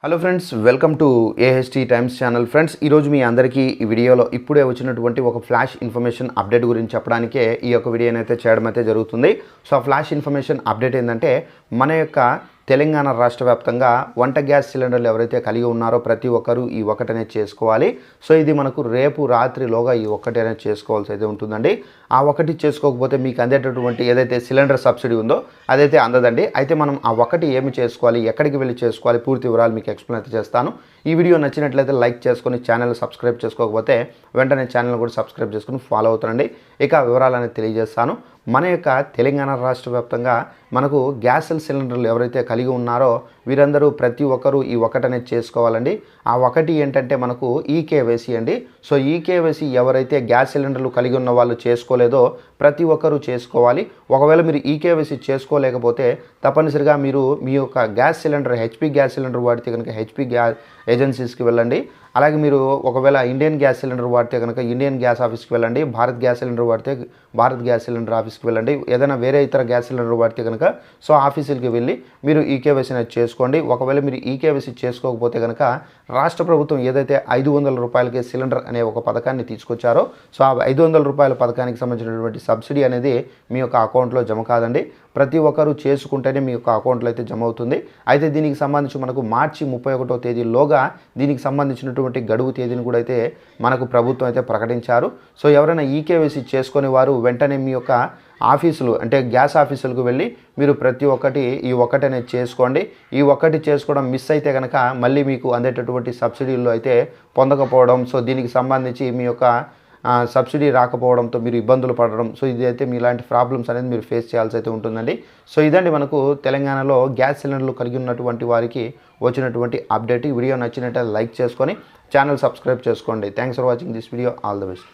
Hello friends, welcome to AHT times channel. Friends, ఈరోజు మీ అందరికీ ఈ వీడియోలో ఇప్పుడే వచ్చినటువంటి ఒక ఫ్లాష్ ఇన్ఫర్మేషన్ అప్డేట్ గురించి చెప్పడానికే ఈ యొక్క వీడియోని అయితే చేయడం అయితే జరుగుతుంది. సో ఆ ఫ్లాష్ ఇన్ఫర్మేషన్ అప్డేట్ ఏంటంటే, మన యొక్క తెలంగాణ రాష్ట్ర వ్యాప్తంగా వంట గ్యాస్ సిలిండర్లు ఎవరైతే కలిగి ఉన్నారో ప్రతి ఒక్కరూ ఈ ఒకటి అనేది చేసుకోవాలి. సో ఇది మనకు రేపు రాత్రిలోగా ఈ ఒక్కటి అనేది చేసుకోవాల్సి అయితే ఉంటుందండి. ఆ ఒకటి చేసుకోకపోతే మీకు అందేటటువంటి ఏదైతే సిలిండర్ సబ్సిడీ ఉందో అదైతే అందదండి. అయితే మనం ఆ ఒకటి ఏమి చేసుకోవాలి, ఎక్కడికి వెళ్ళి చేసుకోవాలి, పూర్తి వివరాలు మీకు ఎక్స్ప్లెయిన్ అయితే చేస్తాను. ఈ వీడియో నచ్చినట్లయితే లైక్ చేసుకొని ఛానల్ సబ్స్క్రైబ్ చేసుకోకపోతే వెంటనే ఛానల్ కూడా సబ్స్క్రైబ్ చేసుకుని ఫాలో అవుతానండి. ఇక వివరాలు అనేది తెలియజేస్తాను. మన యొక్క తెలంగాణ రాష్ట్ర వ్యాప్తంగా మనకు గ్యాస్ సిలిండర్లు ఎవరైతే కలిగి ఉన్నారో వీరందరూ ప్రతి ఒక్కరూ ఈ ఒకటి అనేది చేసుకోవాలండి. ఆ ఒకటి ఏంటంటే మనకు ఈకేవైసీ అండి. సో ఈకేవైసీ ఎవరైతే గ్యాస్ సిలిండర్లు కలిగి ఉన్న వాళ్ళు చేసుకోలేదో ప్రతి ఒక్కరూ చేసుకోవాలి. ఒకవేళ మీరు ఈకేవైసీ చేసుకోలేకపోతే తప్పనిసరిగా మీరు మీ యొక్క gas cylinder HP gas cylinder వాడితే కనుక హెచ్పి గ్యాస్ ఏజెన్సీస్కి వెళ్ళండి. అలాగే మీరు ఒకవేళ ఇండియన్ గ్యాస్ సిలిండర్ వాడితే కనుక ఇండియన్ గ్యాస్ ఆఫీస్కి వెళ్ళండి. భారత్ గ్యాస్ సిలిండర్ వాడితే భారత్ గ్యాస్ సిలిండర్ ఆఫీస్కి వెళ్ళండి. ఏదైనా వేరే ఇతర గ్యాస్ సిలిండర్ వాడితే కనుక సో ఆఫీసులకి వెళ్ళి మీరు ఈకేవైసీ అనేది చేసుకోండి. ఒకవేళ మీరు ఈకేవైసీ చేసుకోకపోతే కనుక రాష్ట్ర ప్రభుత్వం ఏదైతే 500 రూపాయలకి సిలిండర్ అనే ఒక పథకాన్ని తీసుకొచ్చారో సో ఆ 500 రూపాయల పథకానికి సంబంధించినటువంటి సబ్సిడీ అనేది మీ యొక్క అకౌంట్లో జమ కాదండి. ప్రతి ఒక్కరూ చేసుకుంటేనే మీ యొక్క అకౌంట్లో అయితే జమ అవుతుంది. అయితే దీనికి సంబంధించి మనకు మార్చి 31వ తేదీలోగా దీనికి సంబంధించినటువంటి గడువు తేదీని కూడా అయితే మనకు ప్రభుత్వం అయితే ప్రకటించారు. సో ఎవరైనా ఈకేవైసీ చేసుకునే వారు వెంటనే మీ యొక్క ఆఫీసులు అంటే గ్యాస్ ఆఫీసులకు వెళ్ళి మీరు ప్రతి ఒక్కటి ఈ ఒక్కటి అనేది చేసుకోండి. ఈ ఒక్కటి చేసుకోవడం మిస్ అయితే కనుక మళ్ళీ మీకు అందేటటువంటి సబ్సిడీలు అయితే పొందకపోవడం, సో దీనికి సంబంధించి మీ యొక్క సబ్సిడీ రాకపోవడంతో మీరు ఇబ్బందులు పడడం, సో ఇది అయితే మీ ఇలాంటి ప్రాబ్లమ్స్ అనేది మీరు ఫేస్ చేయాల్సి అయితే ఉంటుందండి. సో ఇదండి మనకు తెలంగాణలో గ్యాస్ సిలిండర్లు కలిగి ఉన్నటువంటి వారికి వచ్చినటువంటి అప్డేట్. ఈ వీడియో నచ్చినట్లయితే లైక్ చేసుకొని ఛానల్ సబ్స్క్రైబ్ చేసుకోండి. Thanks for watching this video. All the best.